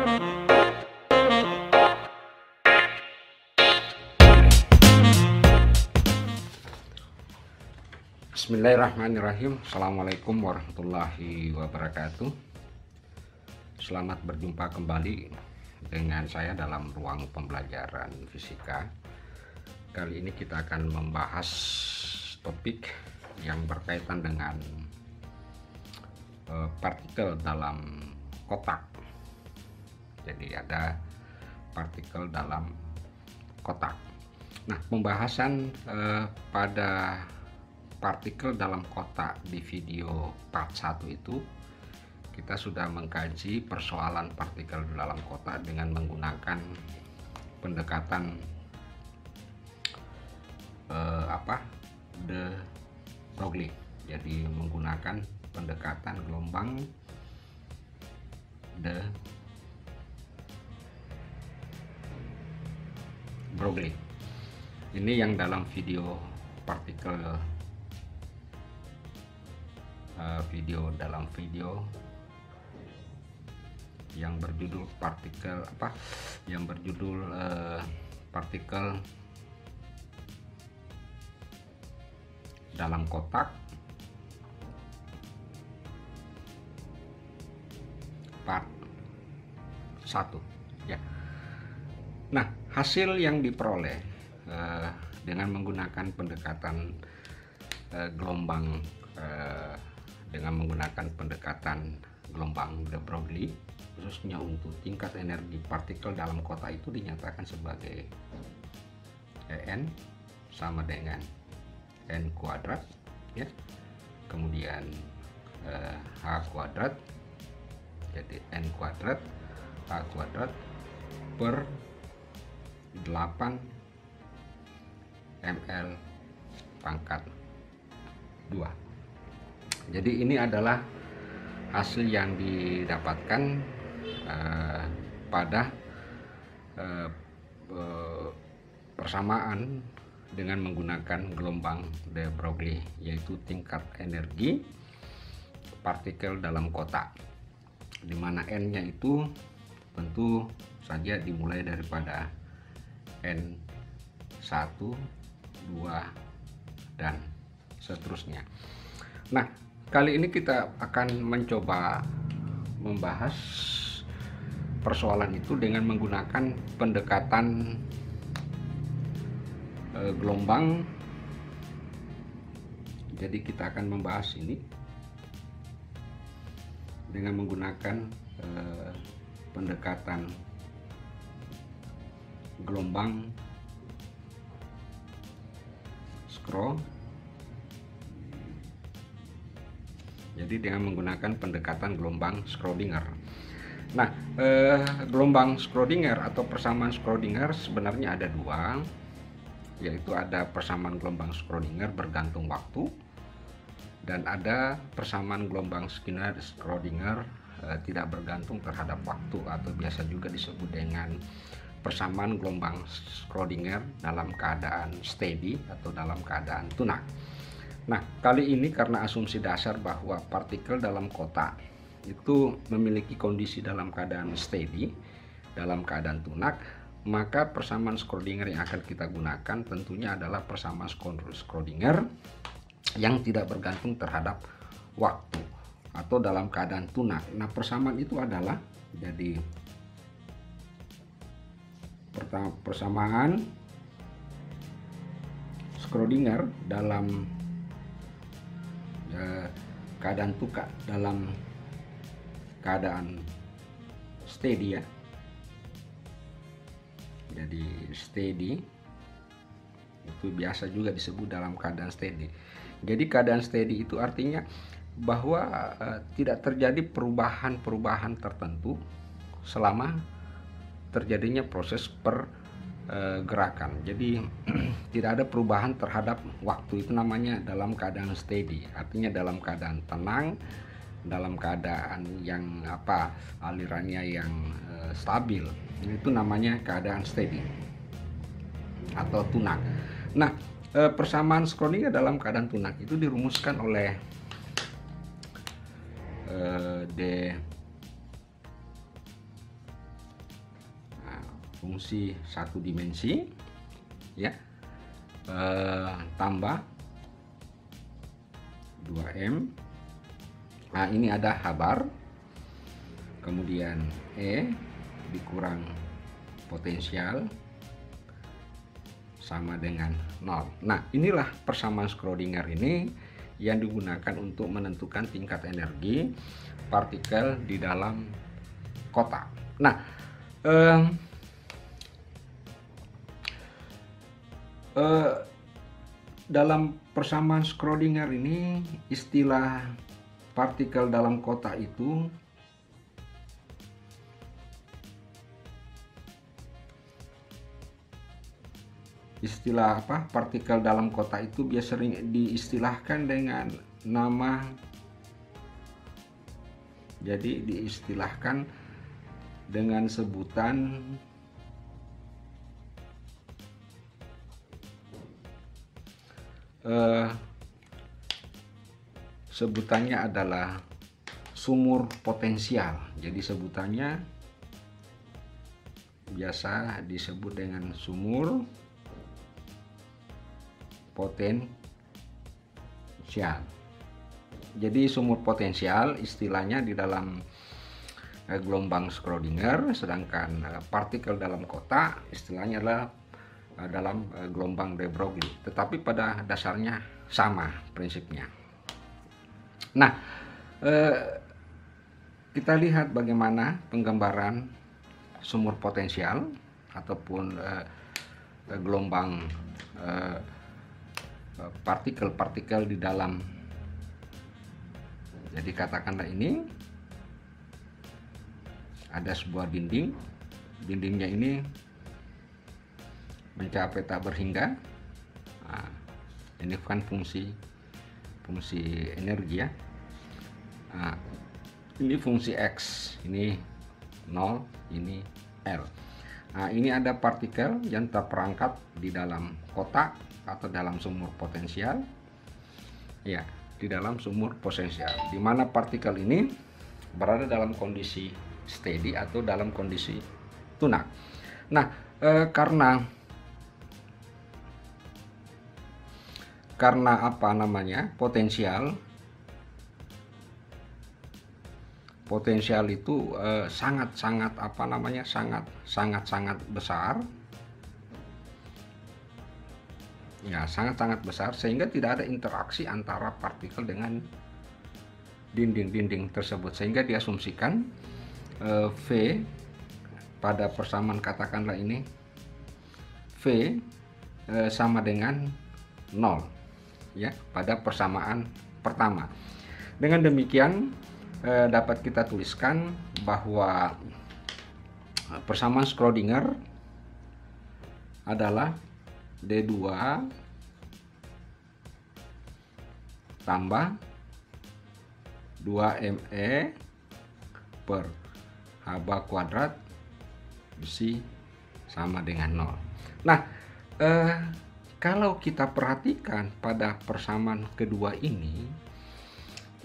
Bismillahirrahmanirrahim. Assalamualaikum warahmatullahi wabarakatuh. Selamat berjumpa kembali dengan saya dalam ruang pembelajaran fisika. Kali ini kita akan membahas topik yang berkaitan dengan partikel dalam kotak. Jadi ada partikel dalam kotak. Nah, pembahasan pada partikel dalam kotak di video part 1 itu kita sudah mengkaji persoalan partikel dalam kotak dengan menggunakan pendekatan de Broglie. Jadi menggunakan pendekatan gelombang de Broglie. Ini yang dalam video partikel yang berjudul partikel partikel dalam kotak part 1 ya. Nah, hasil yang diperoleh dengan menggunakan pendekatan gelombang dengan menggunakan pendekatan gelombang de Broglie, khususnya untuk tingkat energi partikel dalam kotak itu dinyatakan sebagai En sama dengan N kuadrat ya, kemudian H kuadrat, jadi N kuadrat H kuadrat per 8 ml pangkat 2. Jadi ini adalah hasil yang didapatkan pada persamaan dengan menggunakan gelombang de Broglie, yaitu tingkat energi partikel dalam kotak, di mana N-nya itu tentu saja dimulai daripada N1, 2, dan seterusnya. Nah, kali ini kita akan mencoba membahas persoalan itu dengan menggunakan pendekatan gelombang. Jadi kita akan membahas ini dengan menggunakan pendekatan gelombang dengan menggunakan pendekatan gelombang Schrödinger. Nah, gelombang Schrödinger atau persamaan Schrödinger sebenarnya ada dua, yaitu ada persamaan gelombang Schrödinger bergantung waktu dan ada persamaan gelombang Schrödinger tidak bergantung terhadap waktu, atau biasa juga disebut dengan persamaan gelombang Schrödinger dalam keadaan steady atau dalam keadaan tunak. Nah, kali ini karena asumsi dasar bahwa partikel dalam kotak itu memiliki kondisi dalam keadaan steady, dalam keadaan tunak, maka persamaan Schrödinger yang akan kita gunakan tentunya adalah persamaan Schrödinger yang tidak bergantung terhadap waktu atau dalam keadaan tunak. Nah, persamaan itu adalah, jadi persamaan Schrödinger dalam keadaan tunak, dalam keadaan steady ya. Jadi steady itu biasa juga disebut dalam keadaan steady. Jadi keadaan steady itu artinya bahwa tidak terjadi perubahan-perubahan tertentu selama terjadinya proses pergerakan. Jadi tidak ada perubahan terhadap waktu, itu namanya dalam keadaan steady. Artinya dalam keadaan tenang, dalam keadaan yang alirannya yang stabil, itu namanya keadaan steady atau tunak. Nah, persamaan Schrödinger dalam keadaan tunak itu dirumuskan oleh de fungsi satu dimensi, ya, tambah 2M. Nah, ini ada H bar, kemudian E dikurang potensial sama dengan 0. Nah, inilah persamaan Schrödinger ini yang digunakan untuk menentukan tingkat energi partikel di dalam kotak. Nah, dalam persamaan Schrödinger ini, istilah partikel dalam kotak itu partikel dalam kotak itu biasa sering diistilahkan dengan nama, jadi diistilahkan dengan sebutan sebutannya adalah sumur potensial. Jadi sebutannya biasa disebut dengan sumur potensial. Jadi sumur potensial istilahnya di dalam gelombang Schrödinger, sedangkan partikel dalam kotak istilahnya adalah dalam gelombang de Broglie. Tetapi pada dasarnya sama prinsipnya. Nah, kita lihat bagaimana penggambaran sumur potensial ataupun gelombang partikel-partikel di dalam. Jadi katakanlah ini ada sebuah dinding, dindingnya ini mencapai tak berhingga. Nah, ini kan fungsi energi, ya. Nah, ini fungsi X, ini 0, ini L. Nah, ini ada partikel yang terperangkap di dalam kotak atau dalam sumur potensial, ya, di dalam sumur potensial, di mana partikel ini berada dalam kondisi steady atau dalam kondisi tunak. Nah, karena apa namanya, potensial itu sangat besar, ya, sangat besar, sehingga tidak ada interaksi antara partikel dengan dinding-dinding tersebut, sehingga diasumsikan V pada persamaan, katakanlah ini V sama dengan 0, ya, pada persamaan pertama. Dengan demikian dapat kita tuliskan bahwa persamaan Schrödinger adalah D2 tambah 2ME per Hb kuadrat besi sama dengan 0. Nah, kalau kita perhatikan pada persamaan kedua ini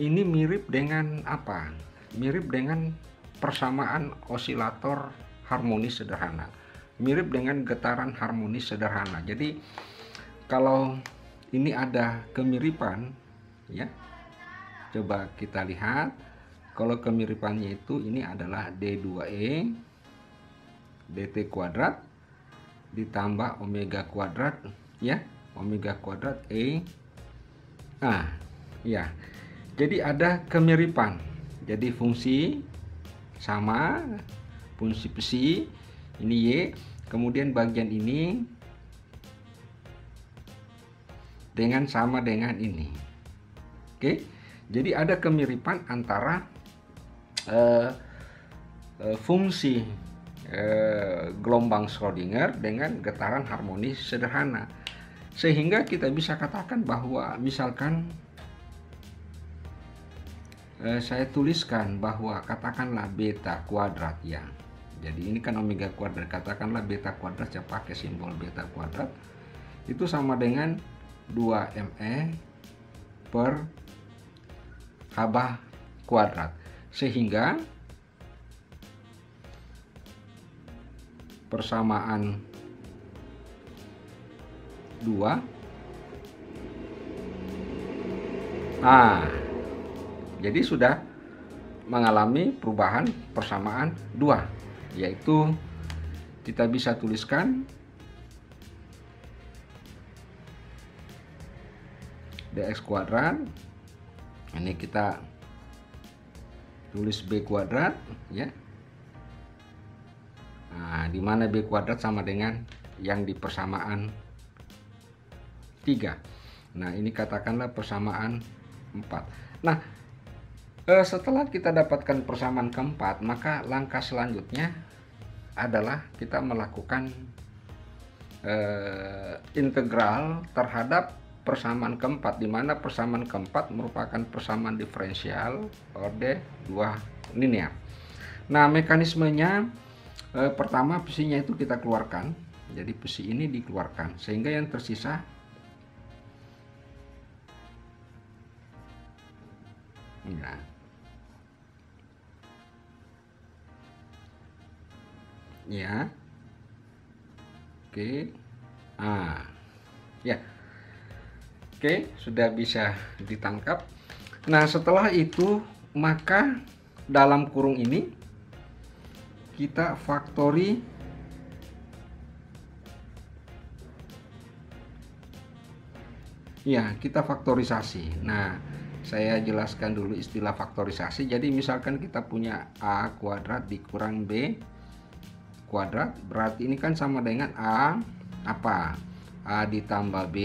mirip dengan apa? Mirip dengan persamaan osilator harmonis sederhana. Mirip dengan getaran harmonis sederhana. Jadi kalau ini ada kemiripan, ya, coba kita lihat. Kalau kemiripannya itu, ini adalah D2E dt kuadrat ditambah omega kuadrat, ya, omega kuadrat E. Nah, ya, jadi ada kemiripan. Jadi fungsi sama, fungsi psi ini Y, kemudian bagian ini dengan sama dengan ini. Oke, jadi ada kemiripan antara fungsi gelombang Schrödinger dengan getaran harmonis sederhana, sehingga kita bisa katakan bahwa misalkan saya tuliskan bahwa katakanlah beta kuadrat, ya. Jadi ini kan omega kuadrat, katakanlah beta kuadrat, saya pakai simbol beta kuadrat, itu sama dengan 2ME per Hb kuadrat, sehingga persamaan 2. Nah, jadi sudah mengalami perubahan persamaan 2, yaitu kita bisa tuliskan dx kuadrat, ini kita tulis b kuadrat ya. Nah, di mana b kuadrat sama dengan yang di persamaan 3. Nah, ini katakanlah persamaan 4. Nah, setelah kita dapatkan persamaan keempat, maka langkah selanjutnya adalah kita melakukan integral terhadap persamaan keempat, di mana persamaan keempat merupakan persamaan diferensial orde 2 linear. Nah, mekanismenya pertama psinya itu kita keluarkan, jadi psi ini dikeluarkan sehingga yang tersisa nah, ya, oke, ya, oke, sudah bisa ditangkap. Nah, setelah itu maka dalam kurung ini kita faktori ya, kita faktorisasi. Nah, saya jelaskan dulu istilah faktorisasi. Jadi misalkan kita punya a kuadrat dikurang b kuadrat, berarti ini kan sama dengan a apa? A ditambah b,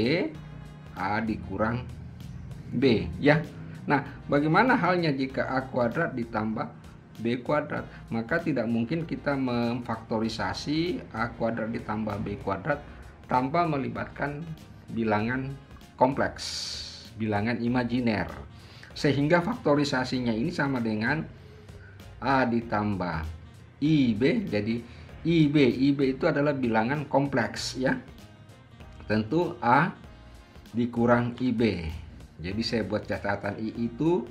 a dikurang b ya. Nah, bagaimana halnya jika a kuadrat ditambah b kuadrat? Maka tidak mungkin kita memfaktorisasi a kuadrat ditambah b kuadrat tanpa melibatkan bilangan kompleks, bilangan imajiner, sehingga faktorisasinya ini sama dengan a ditambah ib. Jadi ib itu adalah bilangan kompleks ya, tentu a dikurang ib. Jadi saya buat catatan i itu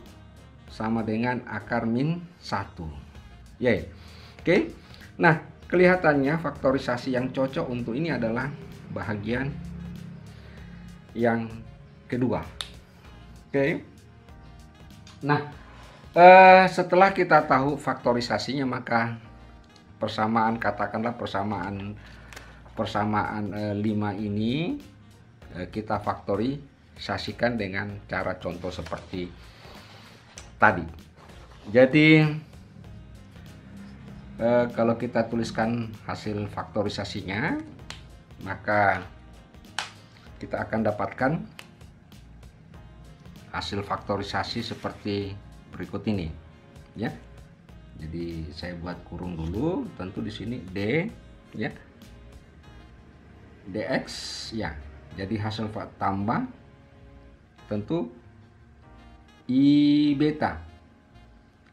sama dengan akar min 1 ya. Oke, nah kelihatannya faktorisasi yang cocok untuk ini adalah bahagian yang kedua. Oke, nah setelah kita tahu faktorisasinya, maka persamaan, katakanlah persamaan 5 ini kita faktorisasikan dengan cara contoh seperti tadi. Jadi kalau kita tuliskan hasil faktorisasinya, maka kita akan dapatkan hasil faktorisasi seperti berikut ini ya. Jadi saya buat kurung dulu, tentu di sini d ya, dx ya. Jadi hasil tambah tentu i beta.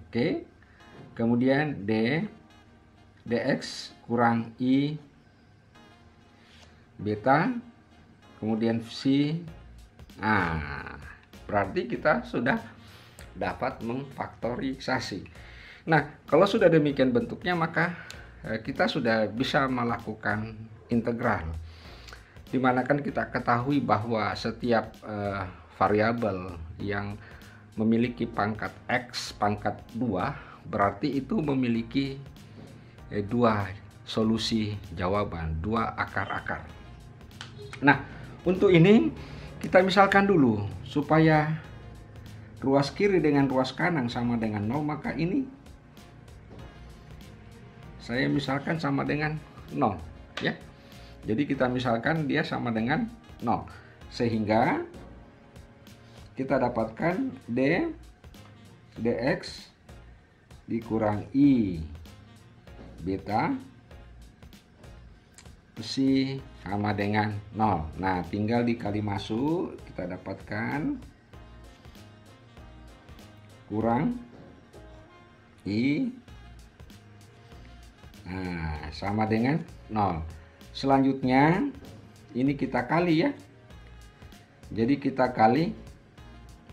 Oke. Kemudian dx kurang i beta, kemudian psi. Nah, berarti kita sudah dapat memfaktorisasi. Nah, kalau sudah demikian bentuknya, maka kita sudah bisa melakukan integral, dimana kan kita ketahui bahwa setiap variabel yang memiliki pangkat x pangkat 2 berarti itu memiliki dua solusi jawaban, dua akar-akar. Nah, untuk ini kita misalkan dulu supaya ruas kiri dengan ruas kanan sama dengan 0, maka ini saya misalkan sama dengan 0 ya. Jadi kita misalkan dia sama dengan 0, sehingga kita dapatkan dx dikurang i beta psi sama dengan 0. Nah, tinggal dikali masuk, kita dapatkan kurang i, nah, sama dengan 0. Selanjutnya ini kita kali ya. Jadi kita kali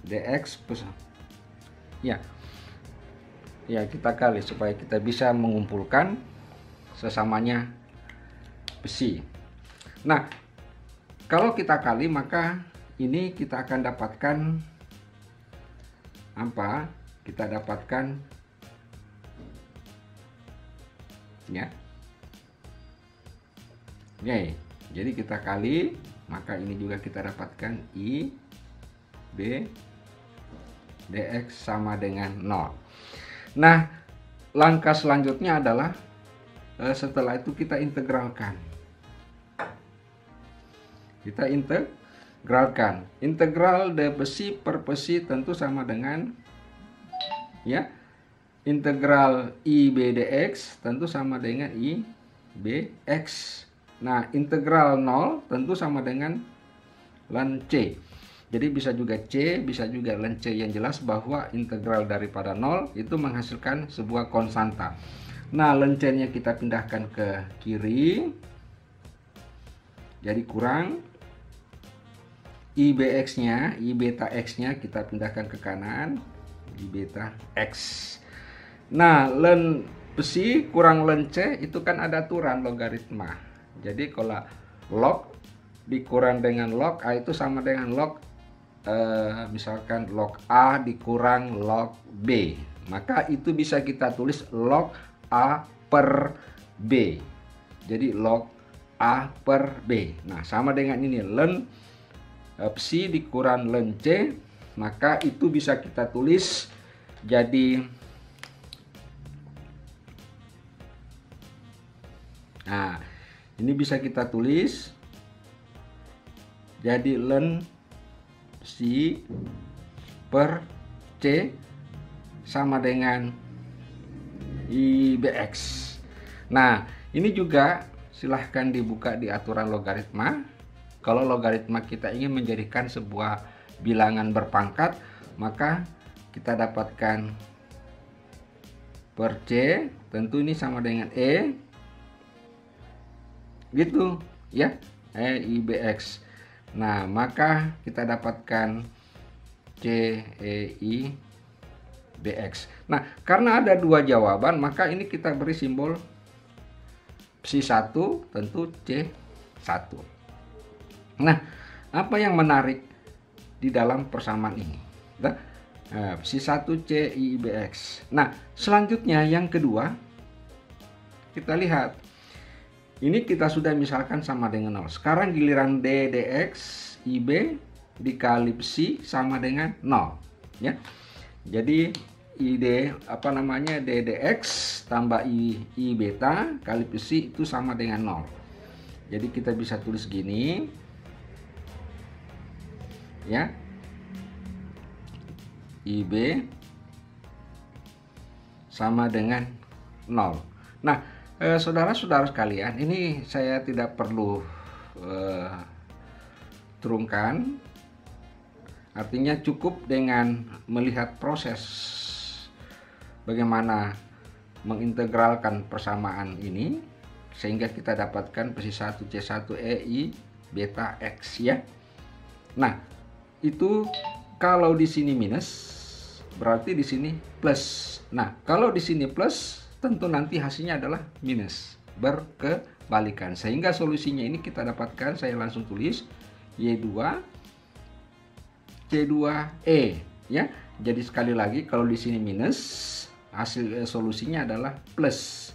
dx plus ya. Ya, kita kali supaya kita bisa mengumpulkan sesamanya besi. Nah, kalau kita kali maka ini kita akan dapatkan apa? Kita dapatkan ya. Oke, jadi kita kali maka ini juga kita dapatkan I B dx sama dengan 0. Nah, langkah selanjutnya adalah setelah itu kita integralkan. Kita integralkan. Integral d besi per besi tentu sama dengan ya. Integral IB dx tentu sama dengan IBx. Nah, integral 0 tentu sama dengan ln C. Jadi bisa juga C, bisa juga ln C. Yang jelas bahwa integral daripada 0 itu menghasilkan sebuah konstanta. Nah, ln C-nya kita pindahkan ke kiri. Jadi kurang I bx-nya, I beta x-nya kita pindahkan ke kanan, I beta x. Nah, ln besi kurang ln C itu kan ada aturan logaritma. Jadi kalau log dikurang dengan log A itu sama dengan log misalkan log A dikurang log B. Maka itu bisa kita tulis log A per B. Jadi log A per B. Nah, sama dengan ini ln psi dikurang ln C, maka itu bisa kita tulis jadi nah, ini bisa kita tulis jadi ln psi per C sama dengan IBX. Nah, ini juga silahkan dibuka di aturan logaritma. Kalau logaritma kita ingin menjadikan sebuah bilangan berpangkat, maka kita dapatkan per C, tentu ini sama dengan E, gitu ya, IBX. Nah, maka kita dapatkan C I BX. Nah, karena ada dua jawaban, maka ini kita beri simbol psi 1, tentu C1. Nah, apa yang menarik di dalam persamaan ini? Nah, psi 1 C I BX. Nah, selanjutnya yang kedua, kita lihat. Ini kita sudah misalkan sama dengan 0. Sekarang giliran D dx IB dikali psi sama dengan 0. Ya. Jadi ID apa namanya D dx tambah I beta kali psi itu sama dengan 0. Jadi kita bisa tulis gini. Ya. IB sama dengan 0. Nah, saudara-saudara sekalian, ini saya tidak perlu turunkan. Artinya cukup dengan melihat proses bagaimana mengintegralkan persamaan ini sehingga kita dapatkan psi 1 C1 EI beta X ya. Nah, itu kalau di sini minus berarti di sini plus. Nah, kalau di sini plus tentu nanti hasilnya adalah minus, berkebalikan. Sehingga solusinya ini kita dapatkan, saya langsung tulis Y2 C2E ya. Jadi sekali lagi kalau di sini minus, hasil solusinya adalah plus.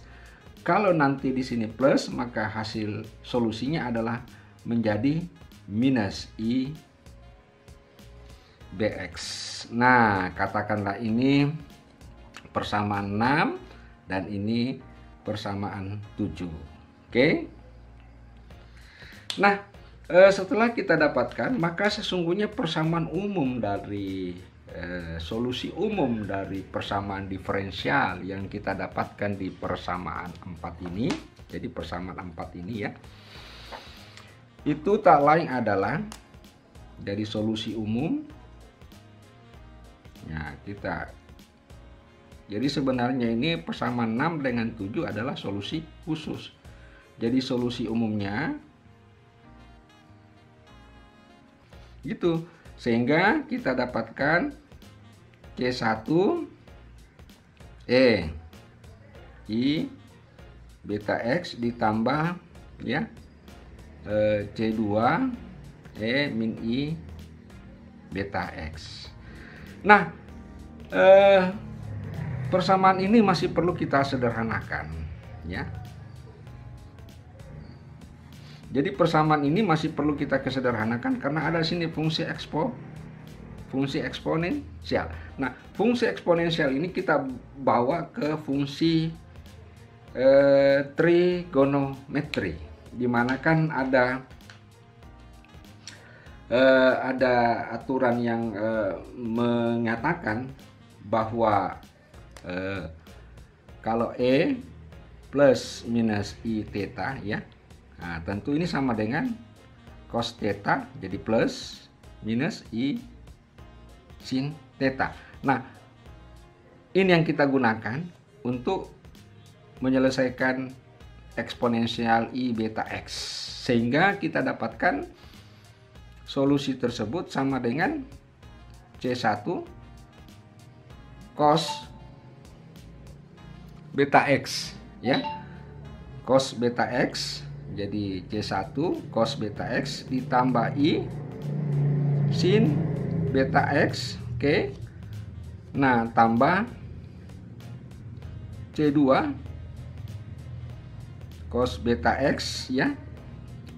Kalau nanti di sini plus, maka hasil solusinya adalah menjadi minus I BX. Nah, katakanlah ini persamaan 6 dan ini persamaan 7. Oke. Nah, setelah kita dapatkan, maka sesungguhnya persamaan umum dari solusi umum dari persamaan diferensial yang kita dapatkan di persamaan 4 ini. Jadi persamaan 4 ini ya. Itu tak lain adalah dari solusi umum. Nah, jadi sebenarnya ini persamaan 6 dengan 7 adalah solusi khusus. Jadi solusi umumnya gitu. Sehingga kita dapatkan C1 E I beta X ditambah ya, C2 E min I beta X. Nah, persamaan ini masih perlu kita sederhanakan, ya. Jadi persamaan ini masih perlu kita kesederhanakan karena ada sini fungsi eksponensial. Nah, fungsi eksponensial ini kita bawa ke fungsi trigonometri, dimana kan ada aturan yang mengatakan bahwa kalau E plus minus I theta, ya, nah, tentu ini sama dengan cos theta, jadi plus minus I sin theta. Nah, ini yang kita gunakan untuk menyelesaikan eksponensial I beta X, sehingga kita dapatkan solusi tersebut sama dengan C1 cos beta X, ya, cos beta X, jadi C1 cos beta X ditambah I sin beta X, oke. Nah, tambah C2 cos beta X, ya,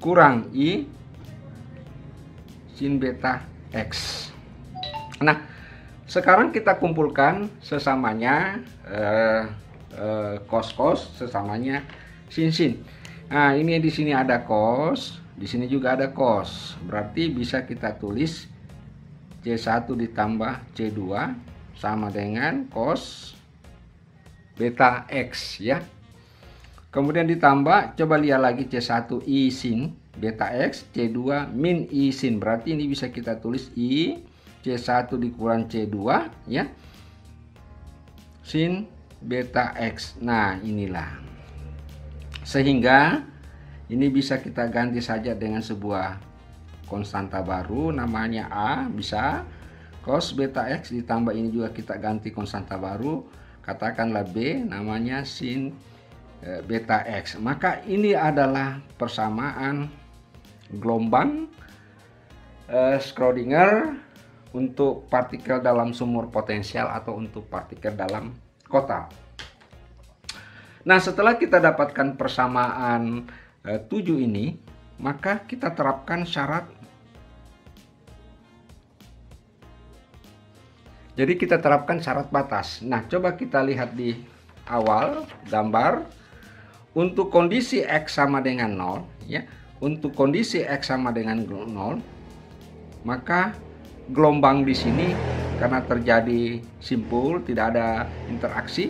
kurang I sin beta X. Nah, sekarang kita kumpulkan sesamanya cos sesamanya sin. Nah, ini di sini ada cos, di sini juga ada cos. Berarti bisa kita tulis C1 ditambah C2 sama dengan cos beta X, ya. Kemudian ditambah, coba lihat lagi C1 I sin beta X, C2 min I sin. Berarti ini bisa kita tulis I C1 dikurang C2, ya, sin beta X. Nah, inilah. Sehingga ini bisa kita ganti saja dengan sebuah konstanta baru namanya A, bisa cos beta X ditambah ini juga kita ganti konstanta baru, katakanlah B, namanya sin beta X. Maka ini adalah persamaan gelombang Schrödinger untuk partikel dalam sumur potensial atau untuk partikel dalam kotak. Nah, setelah kita dapatkan persamaan 7 ini, maka kita terapkan syarat. Jadi kita terapkan syarat batas. Nah, coba kita lihat di awal gambar. Untuk kondisi X sama dengan 0, ya. Untuk kondisi X sama dengan 0, maka gelombang di sini karena terjadi simpul, tidak ada interaksi,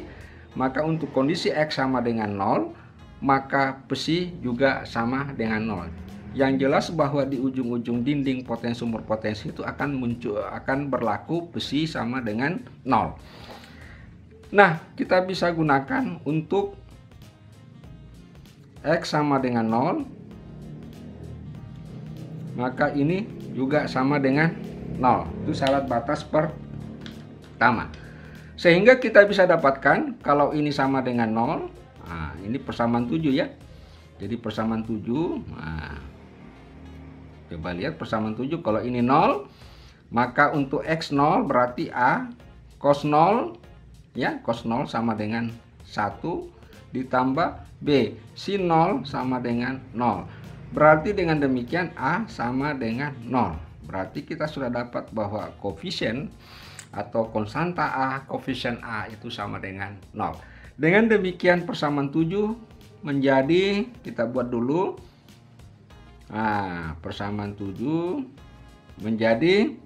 maka untuk kondisi X sama dengan 0, maka psi juga sama dengan 0. Yang jelas bahwa di ujung-ujung dinding potensi sumur potensi itu akan berlaku psi sama dengan 0. Nah, kita bisa gunakan untuk X sama dengan 0, maka ini juga sama dengan 0. Itu syarat batas pertama. Sehingga kita bisa dapatkan kalau ini sama dengan 0, nah, ini persamaan 7, ya. Jadi persamaan 7, nah, coba lihat persamaan 7, kalau ini 0, maka untuk X 0 berarti A cos 0, ya, cos 0 sama dengan 1 ditambah B sin 0 sama dengan 0. Berarti dengan demikian A sama dengan 0. Berarti kita sudah dapat bahwa koefisien atau konstanta A, koefisien A itu sama dengan 0. Dengan demikian persamaan 7 menjadi, kita buat dulu. Nah, persamaan 7 menjadi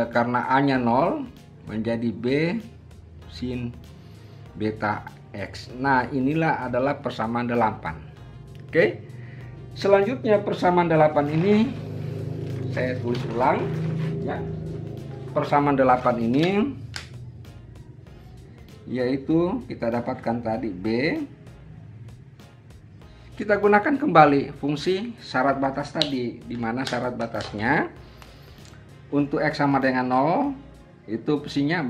karena A-nya 0 menjadi B sin beta X. Nah, inilah adalah persamaan 8. Oke. Selanjutnya persamaan 8 ini saya tulis ulang, ya. Persamaan 8 ini yaitu kita dapatkan tadi B. Kita gunakan kembali fungsi syarat batas tadi, di mana syarat batasnya untuk X sama dengan 0 itu psinya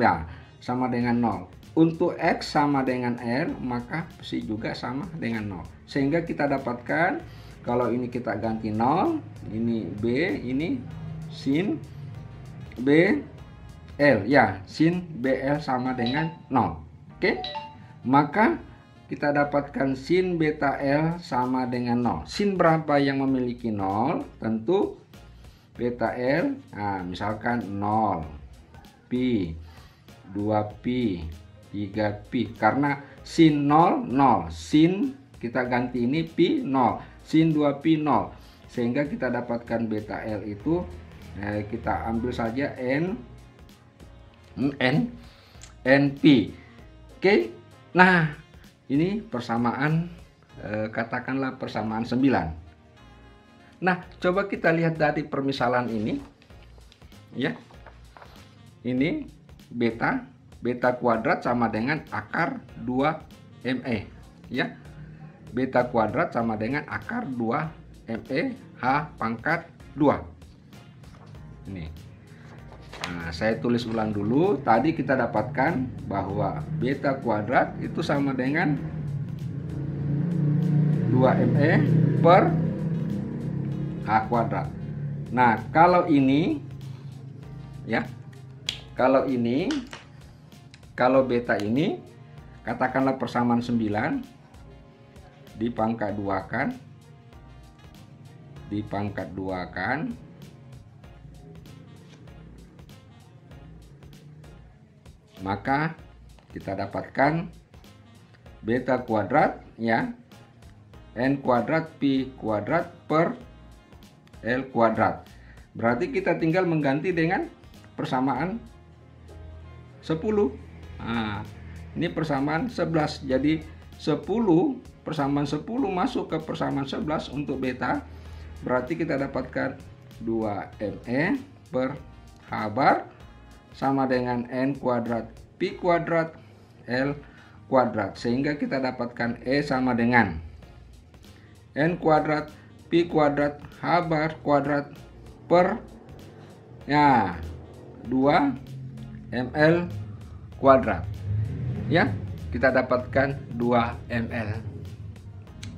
sama dengan 0. untuk X sama dengan L, maka psi juga sama dengan 0. Sehingga kita dapatkan kalau ini kita ganti 0, ini B, ini sin BL, ya, sin BL sama dengan 0. Oke, maka kita dapatkan sin beta L sama dengan 0. Sin berapa yang memiliki 0? Tentu beta L, nah, misalkan 0, pi, 2pi, 3pi. Karena sin 0, 0. Sin kita ganti ini pi 0. Sin 2pi 0. Sehingga kita dapatkan beta L itu, kita ambil saja NP. Oke. Nah, ini persamaan, katakanlah persamaan 9. Nah, coba kita lihat dari permisalan ini. Ya. Ini beta kuadrat sama dengan akar 2ME, ya. Beta kuadrat sama dengan akar 2ME H pangkat 2. Ini. Nah, saya tulis ulang dulu. Tadi kita dapatkan bahwa beta kuadrat itu sama dengan 2ME per H kuadrat. Nah, kalau ini, ya, kalau beta ini katakanlah persamaan 9 dipangkat 2 kan, maka kita dapatkan beta kuadrat, ya, n kuadrat pi kuadrat per L kuadrat. Berarti kita tinggal mengganti dengan persamaan 10. Nah, ini persamaan 11. Jadi 10 persamaan 10 masuk ke persamaan 11 untuk beta. Berarti kita dapatkan 2ME per H bar sama dengan n kuadrat pi kuadrat L kuadrat. Sehingga kita dapatkan E sama dengan n kuadrat pi kuadrat H bar kuadrat per, ya, 2ml kuadrat. Ya, kita dapatkan 2ml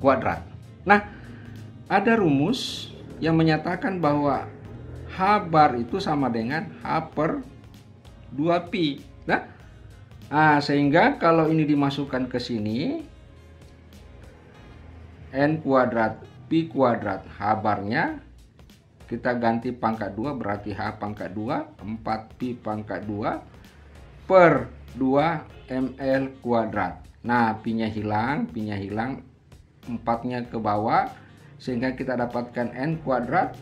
kuadrat. Nah, ada rumus yang menyatakan bahwa H bar itu sama dengan H per 2pi. Nah, sehingga kalau ini dimasukkan ke sini, n kuadrat pi kuadrat H barnya kita ganti pangkat 2, berarti H pangkat 2, 4pi pangkat 2 per 2ml kuadrat. Nah, pi-nya hilang, 4-nya ke bawah, sehingga kita dapatkan n kuadrat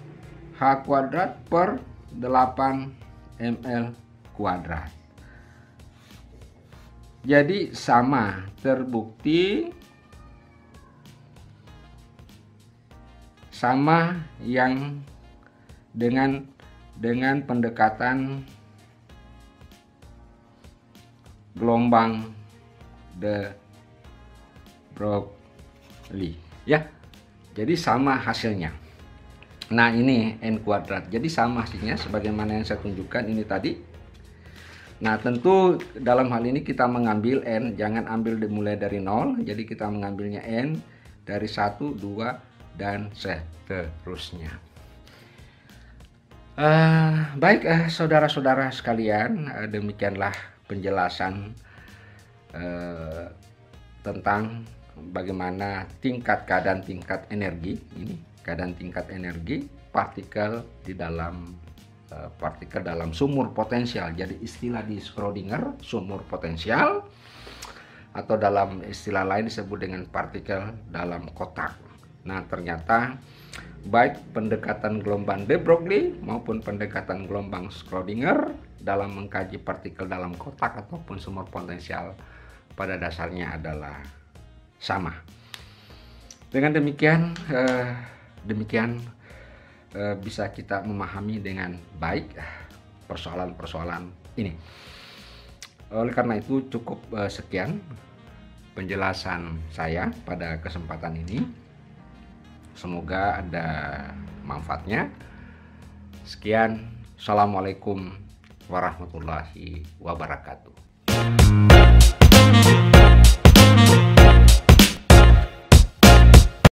H kuadrat per 8ml kuadrat. Jadi sama, terbukti sama yang dengan pendekatan gelombang de Broglie, ya. Jadi sama hasilnya. Nah, ini n kuadrat. Jadi sama hasilnya sebagaimana yang saya tunjukkan ini tadi. Nah, tentu dalam hal ini kita mengambil n, jangan ambil dimulai dari 0. Jadi kita mengambilnya n dari 1, 2 dan seterusnya. Baik, saudara-saudara sekalian, demikianlah penjelasan tentang bagaimana keadaan tingkat energi ini, keadaan tingkat energi partikel di dalam sumur potensial. Jadi istilah di Schrödinger sumur potensial, atau dalam istilah lain disebut dengan partikel dalam kotak. Nah, ternyata baik pendekatan gelombang de Broglie maupun pendekatan gelombang Schrödinger dalam mengkaji partikel dalam kotak ataupun sumur potensial pada dasarnya adalah sama. Dengan demikian, bisa kita memahami dengan baik persoalan-persoalan ini. Oleh karena itu cukup sekian penjelasan saya pada kesempatan ini. Semoga ada manfaatnya. Sekian, assalamualaikum warahmatullahi wabarakatuh.